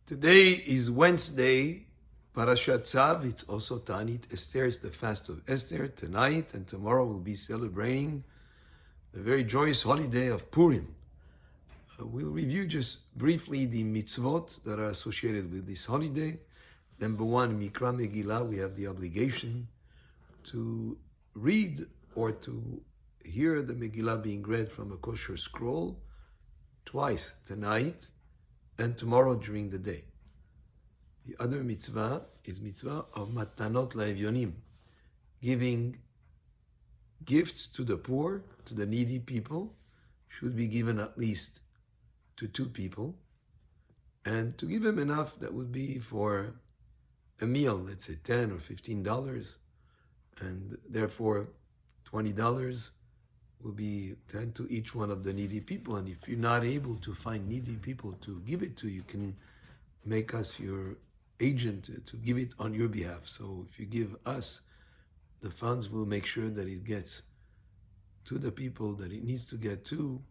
Today is Wednesday, Parashat Tzav. It's also Ta'anit Esther. It's the fast of Esther. Tonight and tomorrow we'll be celebrating the very joyous holiday of Purim. We'll review just briefly the mitzvot that are associated with this holiday. Number one, Mikra Megillah. We have the obligation to read or to hear the Megillah being read from a kosher scroll twice, tonight and tomorrow during the day. The other mitzvah is mitzvah of matanot la'evyonim, giving gifts to the poor, to the needy people, should be given at least to two people, and to give them enough that would be for a meal, let's say $10 or $15, and therefore $20 will be 10 to each one of the needy people. And if you're not able to find needy people to give it to, you can make us your agent to give it on your behalf. So if you give us the funds, we'll make sure that it gets to the people that it needs to get to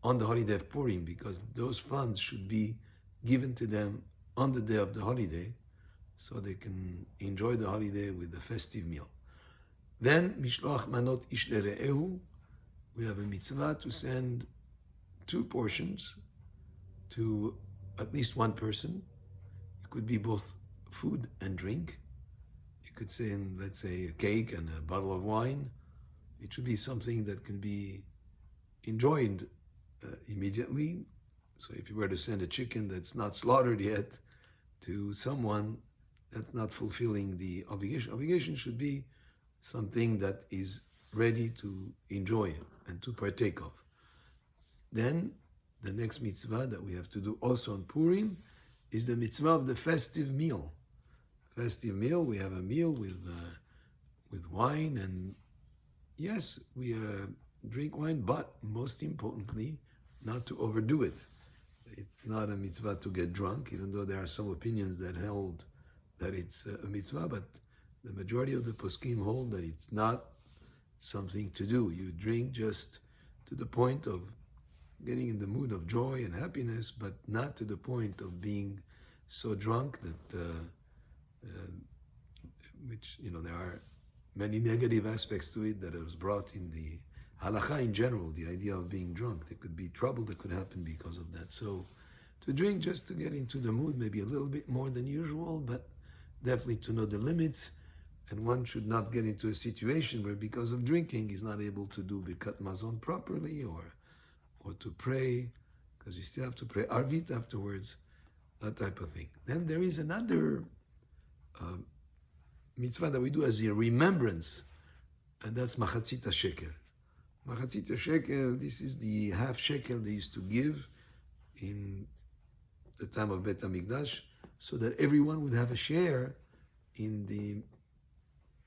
on the holiday of Purim, because those funds should be given to them on the day of the holiday so they can enjoy the holiday with a festive meal. Then, Mishloach Manot Ish Lere'ehu, we have a mitzvah to send two portions to at least one person. It could be both food and drink. You could send, let's say, a cake and a bottle of wine. It should be something that can be enjoyed immediately. So if you were to send a chicken that's not slaughtered yet to someone, that's not fulfilling the obligation. Obligation should be something that is ready to enjoy and to partake of. Then the next mitzvah that we have to do also on Purim is the mitzvah of the festive meal. Festive meal, we have a meal with wine, and yes, we drink wine, but most importantly, not to overdo it. It's not a mitzvah to get drunk, even though there are some opinions that held that it's a mitzvah, but the majority of the poskim hold that it's not something to do. You drink just to the point of getting in the mood of joy and happiness, but not to the point of being so drunk that, which, there are many negative aspects to it that was brought in the halakha in general, the idea of being drunk. There could be trouble that could happen because of that. So to drink just to get into the mood, maybe a little bit more than usual, but definitely to know the limits. And one should not get into a situation where, because of drinking, he's not able to do Birkat Mazon properly, or to pray, because you still have to pray Arvit afterwards, that type of thing. Then there is another mitzvah that we do as a remembrance, and that's Machatzit Shekel. Machatzit Shekel, this is the half shekel they used to give in the time of Bet HaMikdash, so that everyone would have a share in the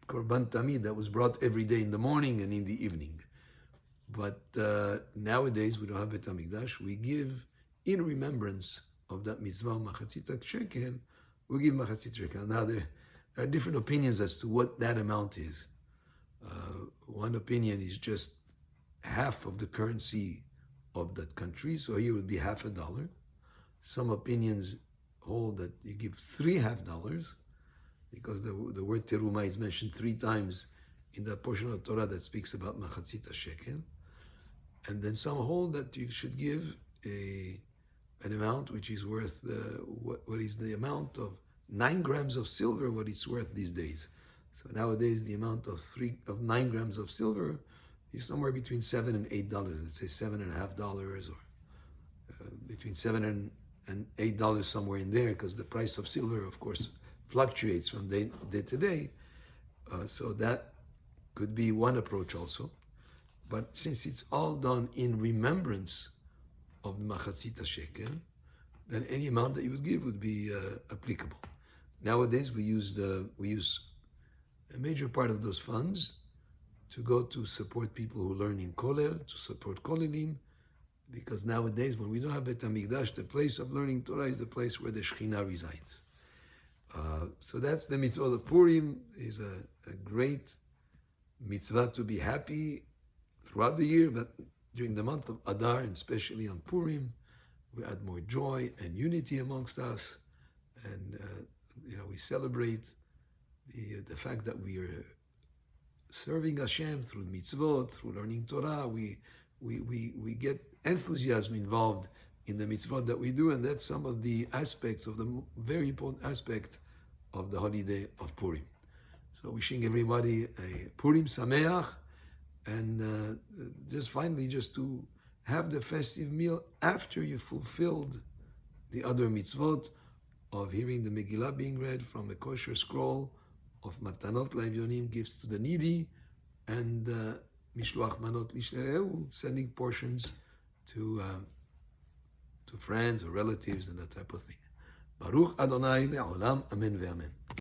Korban Tamid that was brought every day in the morning and in the evening. But nowadays we don't have Bet HaMikdash. We give in remembrance of that mitzvah, Machatzit Shekel, we give Machatzit Shekel. Now there are different opinions as to what that amount is. One opinion is just half of the currency of that country, so here would be $50. Some opinions hold that you give $3.50, because the word teruma is mentioned 3 times in that portion of Torah that speaks about Machatzit Shekel. And then some hold that you should give an amount which is worth, what is the amount of 9 grams of silver, what it's worth these days. So nowadays the amount of 9 grams of silver is somewhere between $7 and $8. Let's say $7.50, or between $7 and $8, somewhere in there, because the price of silver, of course, fluctuates from day to day. So that could be one approach also. But since it's all done in remembrance of Machatzit Shekel, then any amount that you would give would be applicable. Nowadays we use a major part of those funds to go to support people who learn in Kollel, to support Kollelim, because nowadays when we don't have Bet HaMikdash, the place of learning Torah is the place where the Shekhinah resides. So that's the Mitzvot of Purim. Is a great mitzvah to be happy throughout the year, but during the month of Adar, and especially on Purim, we add more joy and unity amongst us. and we celebrate the fact that we are serving Hashem through mitzvot, through learning Torah. We get enthusiasm involved in the mitzvot that we do, and that's some of the aspects of the very important aspect of the holiday of Purim. So wishing everybody a Purim Sameach, and just finally to have the festive meal after you fulfilled the other mitzvot of hearing the Megillah being read from a kosher scroll, of Matanot L'Evyonim, gifts to the needy, and Mishloach Manot L'Ishreu, sending portions to friends or relatives and that type of thing. Baruch Adonai Le'olam, Amen ve'amen.